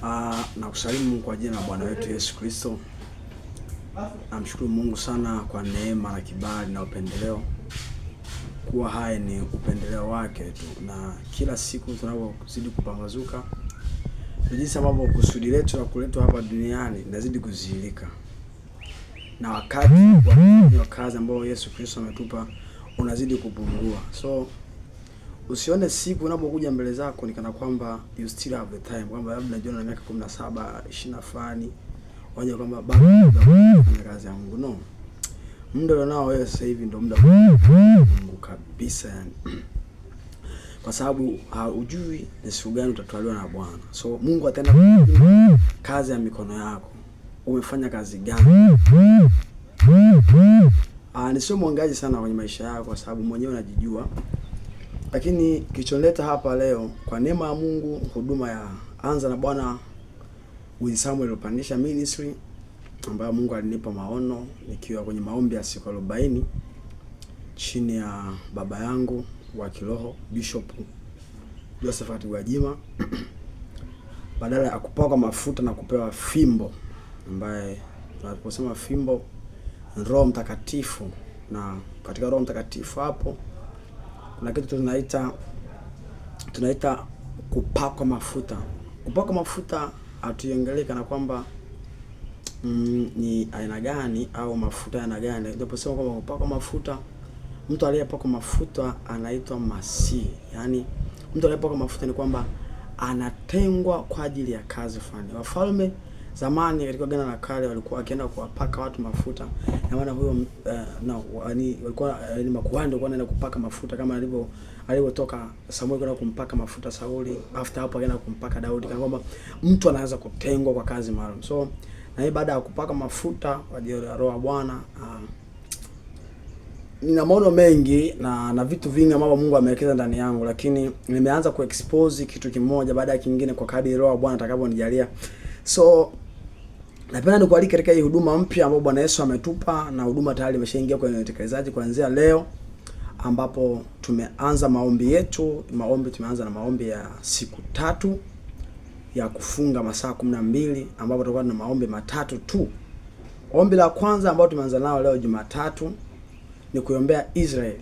Na kusalimu kwa jina la Bwana wetu Yesu Kristo. Namshukuru Mungu sana kwa neema na kibali na upendeleo. Kuwa hai ni upendeleo wake tu, na kila siku tunapozidi kupambazuka ndio jinsi ambavyo kusudi letu la kuletwa hapa duniani linazidi kuzilika, na wakati wa kazi ambayo Yesu Kristo ametupa unazidi kupungua. So usione siku unapokuja mbele zako ni kana kwamba you still have the time, kwamba labda unajiona na miaka 17, 20 fulani, waje kwamba bado unafanya kazi ya Mungu. No. Muda unao wewe sasa hivi ndio muda wa Mungu kabisa yani. Kwa sababu hujui ni siku gani utatwaliwa na Bwana. So Mungu ataenda kazi ya mikono yako. Umefanya kazi gani? Nisio mwangaji sana kwenye maisha yako kwa sababu mwenyewe unajijua. Lakini kilichonileta hapa leo kwa neema ya Mungu, huduma ya Anza na Bwana with Samuel Lupandisha Ministry, ambayo Mungu alinipa maono nikiwa kwenye maombi ya siku 40 chini ya baba yangu wa kiroho Bishop Josephat Gwajima. Badala ya kupaka mafuta na kupewa fimbo, ambaye tunaposema fimbo Roho Mtakatifu, na katika Roho Mtakatifu hapo kuna kitu tunaita kupakwa mafuta. Kupakwa mafuta hatuiongelee kana kwamba ni aina gani au mafuta aina gani. Tunaposema kwamba kupakwa mafuta, mtu aliyepakwa mafuta anaitwa Masihi. Yaani mtu aliyepakwa mafuta ni kwamba anatengwa kwa ajili ya kazi fulani. Wafalme zamani katika Agano la Kale walikuwa wakienda kuwapaka watu mafuta. Na maana huyo walikuwa ni makuhani ndio wanaenda kupaka mafuta, kama alivyotoka Samuel kwenda kumpaka mafuta Sauli, after hapo akaenda kumpaka Daudi, kama kwamba mtu anaanza kutengwa kwa kazi maalum. So na hii baada ya kupaka mafuta kwa ajili ya Roho wa Bwana, nina maono mengi na vitu vingi ambavyo Mungu amewekeza ndani yangu, lakini nimeanza kuexpose kitu kimoja baada ya kingine kwa kadri Roho wa Bwana atakavyonijalia. So napenda nikualike katika hii huduma mpya ambayo Bwana Yesu ametupa, na huduma tayari imeshaingia kwenye utekelezaji kuanzia leo, ambapo tumeanza maombi yetu. Tumeanza na maombi ya siku 3 ya kufunga masaa 12, ambapo tutakuwa na maombi matatu tu. Ombi la kwanza ambalo tumeanza nao leo Jumatatu ni kuombea Israeli.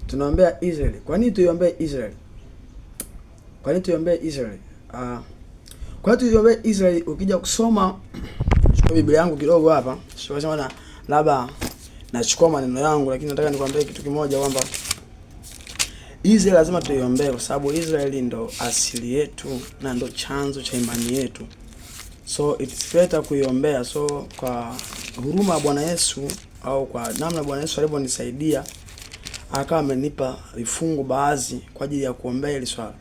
Tunaombea Israeli. Kwa nini tuiombee Israeli? Kwa hiyo tuiombee Israeli, ukija kusoma chukua Biblia yangu kidogo hapa. Sio sema labda nachukua maneno yangu, lakini nataka nikwambie kitu kimoja kwamba Israeli lazima tuiombee, kwa sababu Israeli ndo asili yetu na ndo chanzo cha imani yetu. So it's better kuiombea. So kwa huruma ya Bwana Yesu, au kwa namna Bwana Yesu alivyonisaidia, akawa amenipa vifungu baadhi kwa ajili ya kuombea hili swala.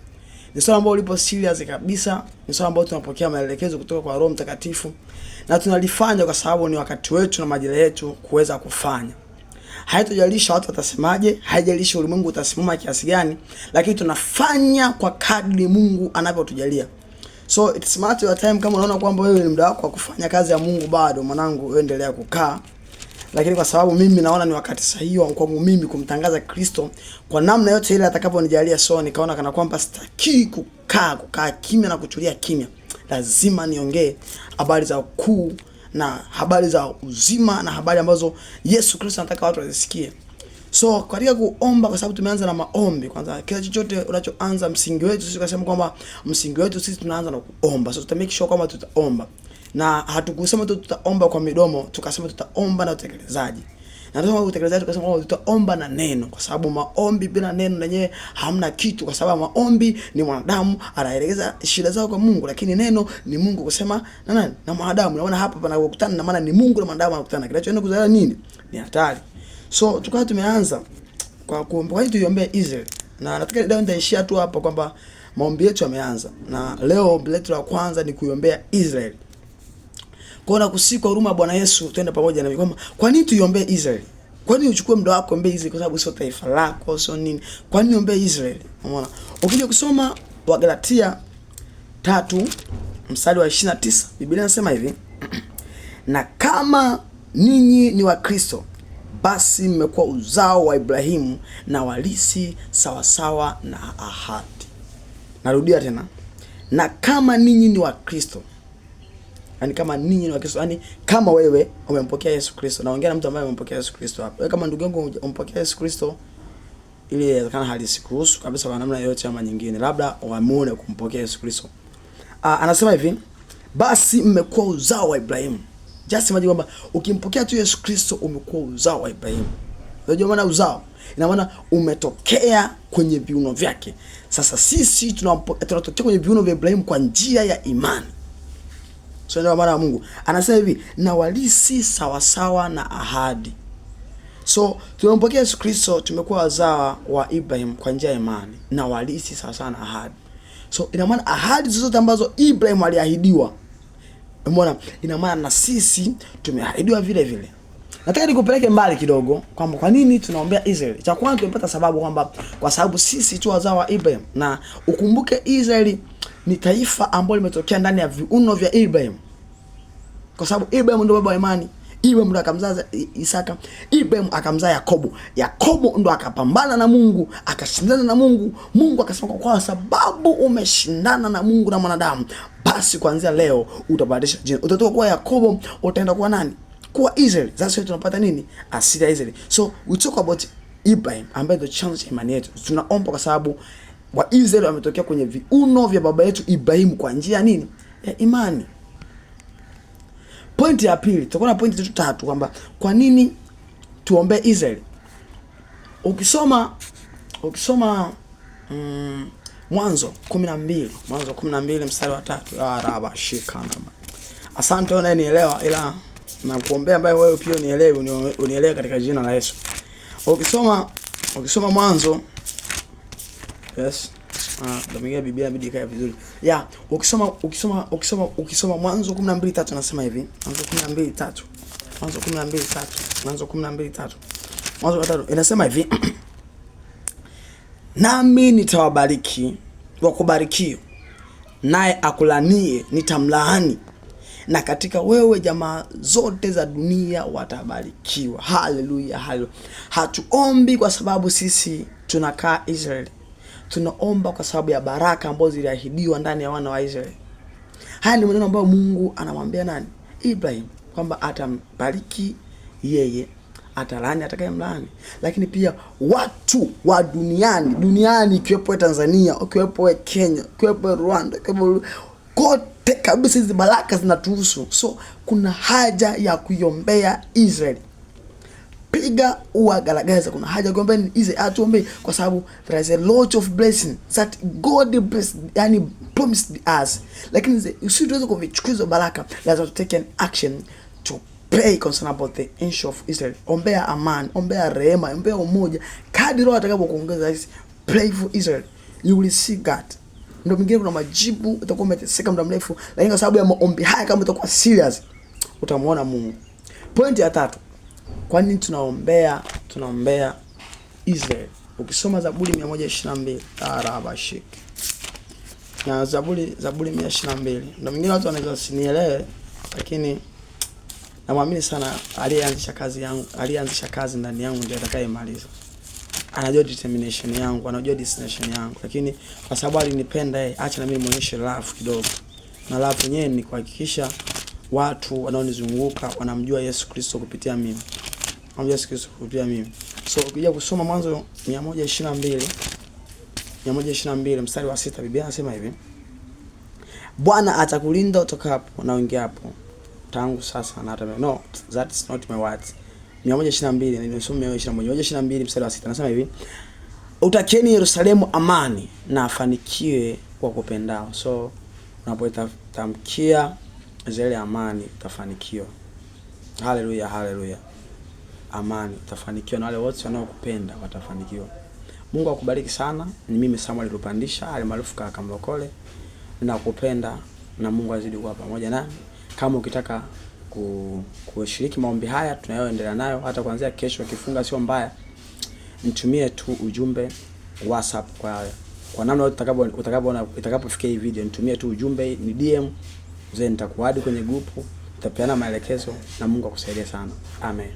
Ni swala ambalo lipo serious kabisa, ni swala ambalo tunapokea maelekezo kutoka kwa Roho Mtakatifu, na tunalifanya kwa sababu ni wakati wetu na majira yetu kuweza kufanya. Haitojalisha watu watasemaje, haijalishi ulimwengu utasimama kiasi gani, lakini tunafanya kwa kadri Mungu anavyotujalia. So it's matter of time. Kama unaona kwamba wewe ni muda wako wa kufanya kazi ya Mungu bado, mwanangu, endelea kukaa. Lakini kwa sababu mimi naona ni wakati sahihi kwangu mimi kumtangaza Kristo kwa namna yote ile atakaponijalia, so nikaona kana kwamba sitaki kukaa kimya na kutulia kimya. Lazima niongee habari za ukuu na habari za uzima na habari ambazo Yesu Kristo anataka watu wazisikie. So katika kuomba, kwa sababu tumeanza na maombi, kwanza kila chochote unachoanza, msingi wetu sisi tukasema kwamba msingi wetu sisi tunaanza na kuomba. So tutamake sure kwamba tutaomba, na hatukusema tu tutaomba kwa midomo, tukasema tutaomba na utekelezaji. Na ndio utekelezaji tukasema kwamba tutaomba na neno, kwa sababu maombi bila neno lenyewe hamna kitu. Kwa sababu maombi ni mwanadamu anaelekeza shida zao kwa Mungu, lakini neno ni Mungu kusema na nani? Na mwanadamu. Unaona hapa panakutana, na maana ni Mungu na mwanadamu wanakutana. Kinachoenda kuzalia nini? Ni hatari. So tukawa tumeanza kwa kuomba. Kwa hiyo tuiombee Israel, na nataka leo nitaishia tu hapa kwamba maombi yetu yameanza, na leo ombi letu la kwanza ni kuiombea Israel. Kwa na kusikwa huruma Bwana Yesu, twende pamoja na kwamba kwa nini tuiombee Israel? Kwa nini uchukue muda wako ombee Israel? Kwa sababu sio taifa lako, sio nini. Kwa nini ombee Israel? Umeona? Ukija kusoma Wagalatia 3 mstari wa 29, Biblia inasema hivi: na kama ninyi ni wa Kristo, basi mmekuwa uzao wa Ibrahimu na walisi sawasawa na ahadi. Narudia tena. na kama ninyi ni wa Kristo, yani kama ninyi ni wa Kristo, yani kama wewe umempokea Yesu Kristo, naongea na mtu ambaye amempokea Yesu Kristo hapa. Wewe kama ndugu yangu umempokea Yesu Kristo, ili inawezekana halisikuhusu kabisa kwa namna yoyote ama nyingine, labda wamuone kumpokea Yesu Kristo. Anasema hivi, basi mmekuwa uzao wa Ibrahimu. Just imagine kwamba ukimpokea tu Yesu Kristo umekuwa uzao wa Ibrahimu. Unajua maana uzao? Ina maana umetokea kwenye viuno vyake. Sasa sisi tunatokea kwenye viuno vya Ibrahimu kwa njia ya imani. So ndio maana Mungu anasema hivi, na walisi sawasawa na ahadi. So tunampokea Yesu Kristo, tumekuwa wazao wa Ibrahim kwa njia ya imani, na walisi sawasawa na ahadi. So ina maana ahadi zote ambazo Ibrahim aliahidiwa, umeona, ina maana na sisi tumeahidiwa vile vile. Nataka nikupeleke mbali kidogo kwamba kwa nini tunaombea Israeli. Cha kwanza tumepata sababu kwamba kwa sababu sisi tu wazao wa Ibrahim, na ukumbuke Israeli ni taifa ambalo limetokea ndani ya viuno vya Ibrahim. Kwa sababu Ibrahim ndio baba wa imani. Ibrahim ndo akamzaa Isaka, Ibrahim akamzaa Yakobo. Yakobo ndo akapambana na Mungu, akashindana na Mungu. Mungu akasema kwa sababu umeshindana na Mungu na mwanadamu, basi kuanzia leo utabadilisha jina. Utatoka kuwa Yakobo, utaenda kuwa nani? Kuwa Israeli. Sasa tunapata nini? Asili ya Israeli. So we talk about Ibrahim ambaye ndio chanzo cha imani yetu. Tunaomba kwa sababu wa Israeli wametokea kwenye viuno vya baba yetu Ibrahim kwa njia nini? Ya imani. Pointi ya pili, tutakuwa na pointi tatu kwamba kwa nini tuombe Israeli. Ukisoma Mwanzo 12 mstari wa 3. Raba shikana. Asante wewe unanielewa, ila nakuombea ambaye wewe pia unielewe katika jina la Yesu. Ukisoma Mwanzo, yes. Ndio Biblia inabidi kae vizuri. Ukisoma Mwanzo 12:3 nasema hivi. Mwanzo 12:3 inasema hivi. Nami nitawabariki wakubarikio, naye akulanie nitamlaani, na katika wewe jamaa zote za dunia watabarikiwa. Haleluya, haleluya. Hatuombi kwa sababu sisi tunakaa Israeli. Tunaomba kwa sababu ya baraka ambazo ziliahidiwa ndani ya wana wa Israeli. Haya ni maneno ambayo Mungu anamwambia nani? Ibrahim, kwamba atambariki yeye, atalani atakayemlaani. Lakini pia watu wa duniani ikiwepo Tanzania, ikiwepo Kenya, ikiwepo Rwanda, ikiwepo kote kabisa, hizi baraka zinatuhusu. So kuna haja ya kuiombea Israeli. Piga uagalagaza, kuna haja kuombea Israeli. Atuombe kwa sababu there is a lot of blessing that God blessed, yani promised us. Lakini usituweze kuvichukua baraka, lazima take an action to pray concern about the nation of Israel. Ombea amani, ombea rehema, ombea umoja. Kadri Roho atakapokuongeza, pray for Israel, you will see God. Ndio mwingine kuna majibu, utakuwa umeteseka muda mrefu, lakini kwa sababu ya maombi haya, kama utakuwa serious, utamuona Mungu. Point ya 3. Kwa nini tunaombea Israel? Ukisoma Zaburi 122, arabashik. Na Zaburi 122. Ndio mwingine watu wanaweza sinielewe, lakini namwamini sana aliyeanzisha kazi ndani yangu ndiye atakayemaliza. Anajua determination yangu, anajua destination yangu, lakini kwa sababu alinipenda yeye, acha na mimi muonyeshe love kidogo. Na love yenyewe ni kuhakikisha watu wanaonizunguka wanamjua Yesu Kristo kupitia mimi. So ukija kusoma Mwanzo 122 mstari wa 6, Biblia inasema hivi. Bwana atakulinda utokapo na uingiapo, tangu sasa na hata no, that's not my words. 122 nimesoma 122 mstari wa 6 anasema hivi. Utakeni Yerusalemu amani, na afanikiwe kwa kupendao. So unapotamkia Israeli amani, utafanikiwa. Haleluya, haleluya. Amani, utafanikiwa, na wale wote wanaokupenda watafanikiwa. Mungu akubariki sana. Ni mimi Samuel Rupandisha, alimaarufu kaka Mlokole. Ninakupenda na Mungu azidi kuwa pamoja nami. Kama ukitaka kushiriki maombi haya tunayoendelea nayo, hata kuanzia kesho kifunga sio mbaya, nitumie tu ujumbe WhatsApp kwa namna utakapofikia hii video. Nitumie tu ujumbe, ni DM, nitakuadi kwenye grupu, tutapeana maelekezo, na Mungu akusaidie sana. Amen.